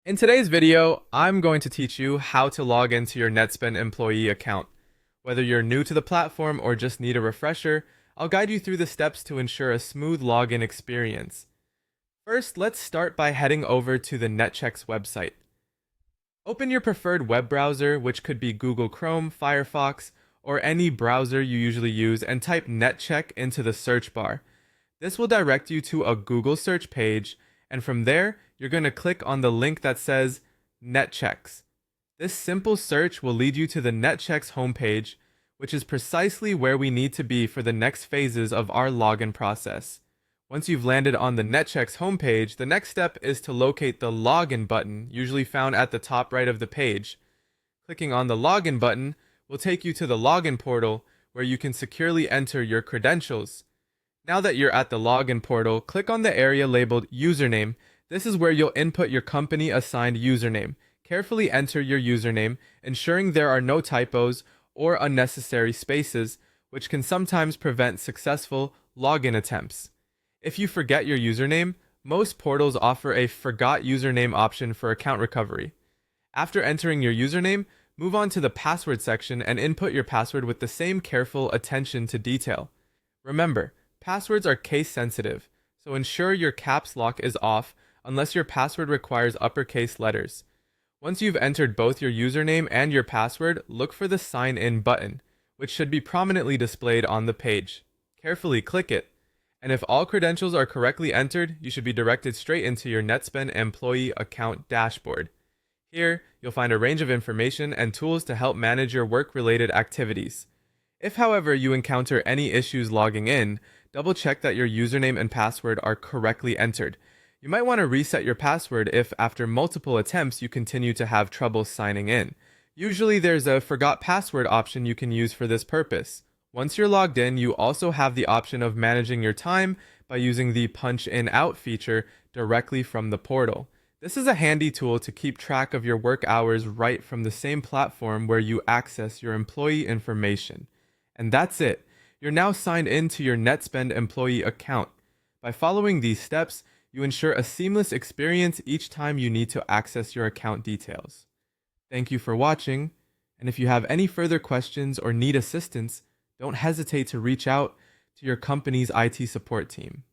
In today's video, I'm going to teach you how to log into your Netspend employee account. Whether you're new to the platform or just need a refresher, I'll guide you through the steps to ensure a smooth login experience. First, let's start by heading over to the NetCheck's website. Open your preferred web browser, which could be Google Chrome, Firefox, or any browser you usually use, and type NetCheck into the search bar. This will direct you to a Google search page, and from there, you're going to click on the link that says NetChecks. This simple search will lead you to the NetChecks homepage, which is precisely where we need to be for the next phases of our login process. Once you've landed on the NetChecks homepage, the next step is to locate the Login button, usually found at the top right of the page. Clicking on the Login button will take you to the login portal, where you can securely enter your credentials. Now that you're at the login portal, click on the area labeled Username. This is where you'll input your company assigned username. Carefully enter your username, ensuring there are no typos or unnecessary spaces, which can sometimes prevent successful login attempts. If you forget your username, most portals offer a forgot username option for account recovery. After entering your username, move on to the password section and input your password with the same careful attention to detail. Remember, passwords are case sensitive, so ensure your caps lock is off unless your password requires uppercase letters. Once you've entered both your username and your password, look for the Sign In button, which should be prominently displayed on the page. Carefully click it, and if all credentials are correctly entered, you should be directed straight into your Netspend Employee Account dashboard. Here, you'll find a range of information and tools to help manage your work-related activities. If, however, you encounter any issues logging in, double check that your username and password are correctly entered. You might want to reset your password if, after multiple attempts, you continue to have trouble signing in. Usually there's a forgot password option you can use for this purpose. Once you're logged in, you also have the option of managing your time by using the Punch In Out feature directly from the portal. This is a handy tool to keep track of your work hours right from the same platform where you access your employee information. And that's it. You're now signed in to your Netspend employee account. By following these steps, you ensure a seamless experience each time you need to access your account details. Thank you for watching, and if you have any further questions or need assistance, don't hesitate to reach out to your company's IT support team.